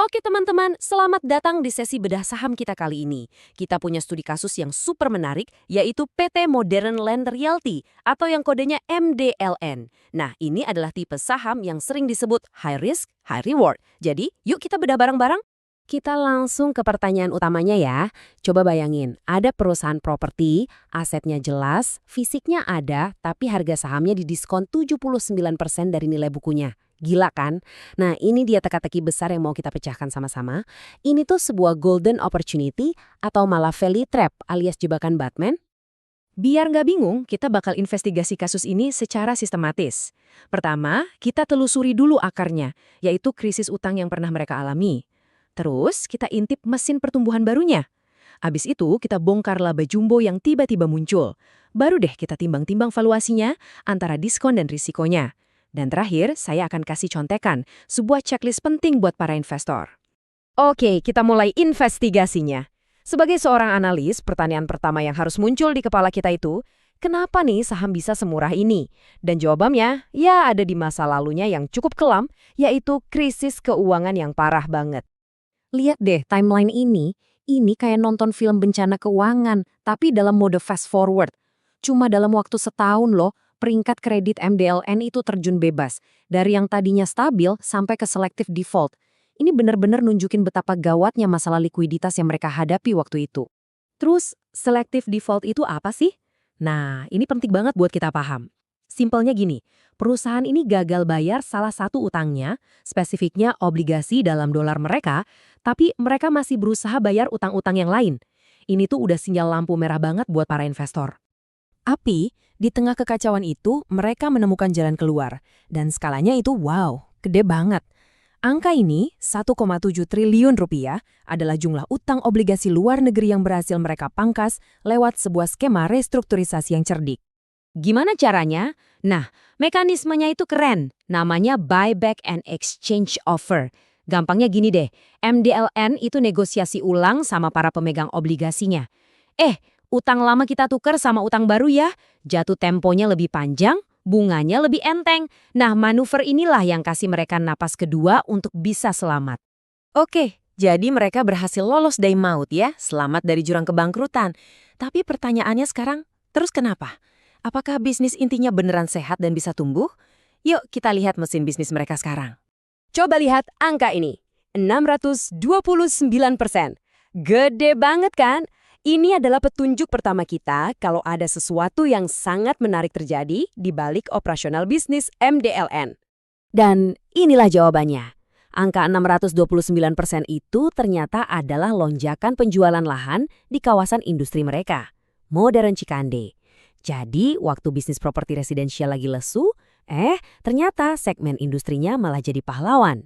Oke teman-teman, selamat datang di sesi bedah saham kita kali ini. Kita punya studi kasus yang super menarik, yaitu PT Modern Land Realty atau yang kodenya MDLN. Nah, ini adalah tipe saham yang sering disebut high risk, high reward. Jadi, yuk kita bedah bareng-bareng. Kita langsung ke pertanyaan utamanya ya. Coba bayangin, ada perusahaan properti, asetnya jelas, fisiknya ada, tapi harga sahamnya didiskon 79% dari nilai bukunya. Gila kan? Nah, ini dia teka-teki besar yang mau kita pecahkan sama-sama. Ini tuh sebuah golden opportunity atau malah value trap alias jebakan Batman. Biar nggak bingung, kita bakal investigasi kasus ini secara sistematis. Pertama, kita telusuri dulu akarnya, yaitu krisis utang yang pernah mereka alami. Terus, kita intip mesin pertumbuhan barunya. Abis itu, kita bongkar laba jumbo yang tiba-tiba muncul. Baru deh kita timbang-timbang valuasinya antara diskon dan risikonya. Dan terakhir, saya akan kasih contekan, sebuah checklist penting buat para investor. Oke, kita mulai investigasinya. Sebagai seorang analis, pertanyaan pertama yang harus muncul di kepala kita itu, kenapa nih saham bisa semurah ini? Dan jawabannya, ya ada di masa lalunya yang cukup kelam, yaitu krisis keuangan yang parah banget. Lihat deh timeline ini kayak nonton film bencana keuangan, tapi dalam mode fast forward. Cuma dalam waktu setahun loh, peringkat kredit MDLN itu terjun bebas, dari yang tadinya stabil sampai ke selective default. Ini benar-benar nunjukin betapa gawatnya masalah likuiditas yang mereka hadapi waktu itu. Terus, selective default itu apa sih? Nah, ini penting banget buat kita paham. Simpelnya gini, perusahaan ini gagal bayar salah satu utangnya, spesifiknya obligasi dalam dolar mereka, tapi mereka masih berusaha bayar utang-utang yang lain. Ini tuh udah sinyal lampu merah banget buat para investor. Tapi, di tengah kekacauan itu, mereka menemukan jalan keluar. Dan skalanya itu wow, gede banget. Angka ini, 1,7 triliun rupiah, adalah jumlah utang obligasi luar negeri yang berhasil mereka pangkas lewat sebuah skema restrukturisasi yang cerdik. Gimana caranya? Nah, mekanismenya itu keren. Namanya buyback and exchange offer. Gampangnya gini deh, MDLN itu negosiasi ulang sama para pemegang obligasinya. Utang lama kita tuker sama utang baru ya, jatuh temponya lebih panjang, bunganya lebih enteng. Nah, manuver inilah yang kasih mereka napas kedua untuk bisa selamat. Oke, jadi mereka berhasil lolos dari maut ya, selamat dari jurang kebangkrutan. Tapi pertanyaannya sekarang, terus kenapa? Apakah bisnis intinya beneran sehat dan bisa tumbuh? Yuk kita lihat mesin bisnis mereka sekarang. Coba lihat angka ini, 629%. Gede banget kan? Ini adalah petunjuk pertama kita kalau ada sesuatu yang sangat menarik terjadi di balik operasional bisnis MDLN. Dan inilah jawabannya. Angka 629% itu ternyata adalah lonjakan penjualan lahan di kawasan industri mereka, Modern Cikande. Jadi, waktu bisnis properti residensial lagi lesu, ternyata segmen industrinya malah jadi pahlawan.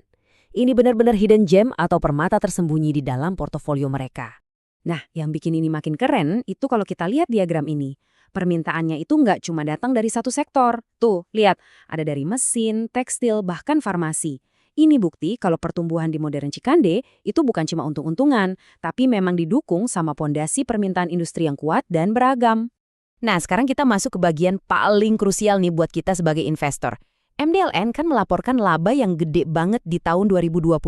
Ini benar-benar hidden gem atau permata tersembunyi di dalam portofolio mereka. Nah, yang bikin ini makin keren itu kalau kita lihat diagram ini. Permintaannya itu nggak cuma datang dari satu sektor. Tuh, lihat, ada dari mesin, tekstil, bahkan farmasi. Ini bukti kalau pertumbuhan di Modern Cikande itu bukan cuma untung-untungan, tapi memang didukung sama pondasi permintaan industri yang kuat dan beragam. Nah, sekarang kita masuk ke bagian paling krusial nih buat kita sebagai investor. MDLN kan melaporkan laba yang gede banget di tahun 2025.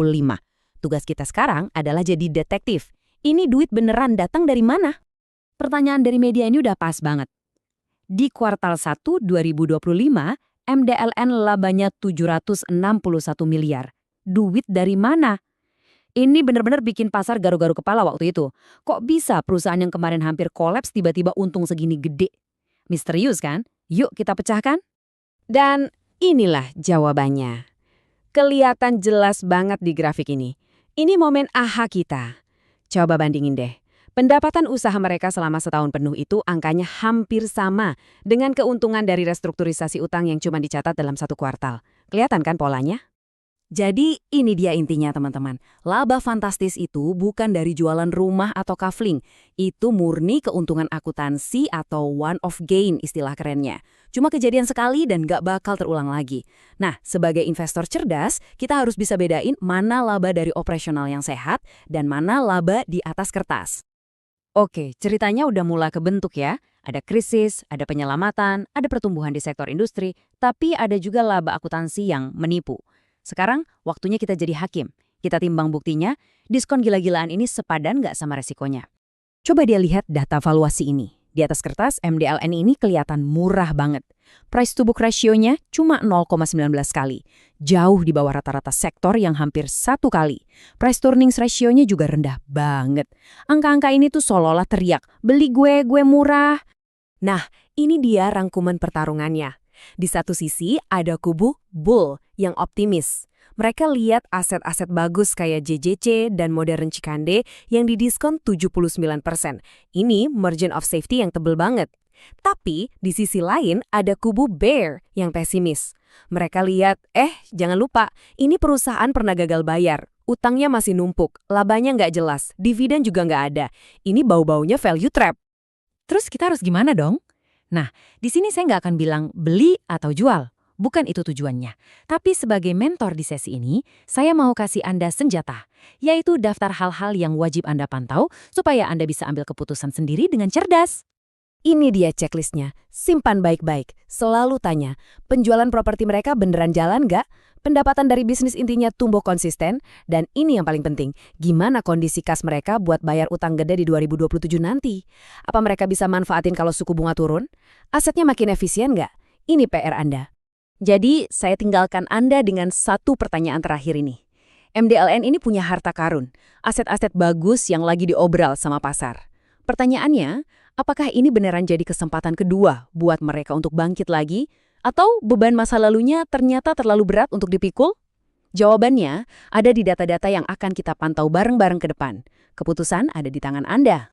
Tugas kita sekarang adalah jadi detektif. Ini duit beneran datang dari mana? Pertanyaan dari media ini udah pas banget. Di kuartal 1 2025, MDLN labanya 761 miliar. Duit dari mana? Ini benar-benar bikin pasar garu-garu kepala waktu itu. Kok bisa perusahaan yang kemarin hampir kolaps tiba-tiba untung segini gede? Misterius kan? Yuk kita pecahkan. Dan inilah jawabannya. Kelihatan jelas banget di grafik ini. Ini momen aha kita. Coba bandingin deh. Pendapatan usaha mereka selama setahun penuh itu angkanya hampir sama dengan keuntungan dari restrukturisasi utang yang cuma dicatat dalam satu kuartal. Kelihatan kan polanya? Jadi ini dia intinya teman-teman. Laba fantastis itu bukan dari jualan rumah atau kafling. Itu murni keuntungan akuntansi atau one-off gain istilah kerennya. Cuma kejadian sekali dan gak bakal terulang lagi. Nah, sebagai investor cerdas, kita harus bisa bedain mana laba dari operasional yang sehat dan mana laba di atas kertas. Oke, ceritanya udah mulai kebentuk ya. Ada krisis, ada penyelamatan, ada pertumbuhan di sektor industri, tapi ada juga laba akuntansi yang menipu. Sekarang waktunya kita jadi hakim. Kita timbang buktinya, diskon gila-gilaan ini sepadan nggak sama resikonya. Coba dia lihat data valuasi ini. Di atas kertas, MDLN ini kelihatan murah banget. Price to book ratio-nya cuma 0,19 kali. Jauh di bawah rata-rata sektor yang hampir 1 kali. Price to earnings ratio-nya juga rendah banget. Angka-angka ini tuh seolah-olah teriak, beli gue murah. Nah, ini dia rangkuman pertarungannya. Di satu sisi ada kubu bull yang optimis. Mereka lihat aset-aset bagus kayak JJC dan Modern Cikande yang didiskon 79%. Ini margin of safety yang tebel banget. Tapi di sisi lain ada kubu bear yang pesimis. Mereka lihat, jangan lupa, ini perusahaan pernah gagal bayar. Utangnya masih numpuk, labanya nggak jelas, dividen juga nggak ada. Ini bau-baunya value trap. Terus kita harus gimana dong? Nah, di sini saya nggak akan bilang beli atau jual. Bukan itu tujuannya. Tapi sebagai mentor di sesi ini, saya mau kasih Anda senjata, yaitu daftar hal-hal yang wajib Anda pantau supaya Anda bisa ambil keputusan sendiri dengan cerdas. Ini dia checklistnya. Simpan baik-baik. Selalu tanya, penjualan properti mereka beneran jalan nggak? Pendapatan dari bisnis intinya tumbuh konsisten? Dan ini yang paling penting, gimana kondisi kas mereka buat bayar utang gede di 2027 nanti? Apa mereka bisa manfaatin kalau suku bunga turun? Asetnya makin efisien nggak? Ini PR Anda. Jadi, saya tinggalkan Anda dengan satu pertanyaan terakhir ini. MDLN ini punya harta karun, aset-aset bagus yang lagi diobral sama pasar. Pertanyaannya, apakah ini beneran jadi kesempatan kedua buat mereka untuk bangkit lagi? Atau beban masa lalunya ternyata terlalu berat untuk dipikul? Jawabannya ada di data-data yang akan kita pantau bareng-bareng ke depan. Keputusan ada di tangan Anda.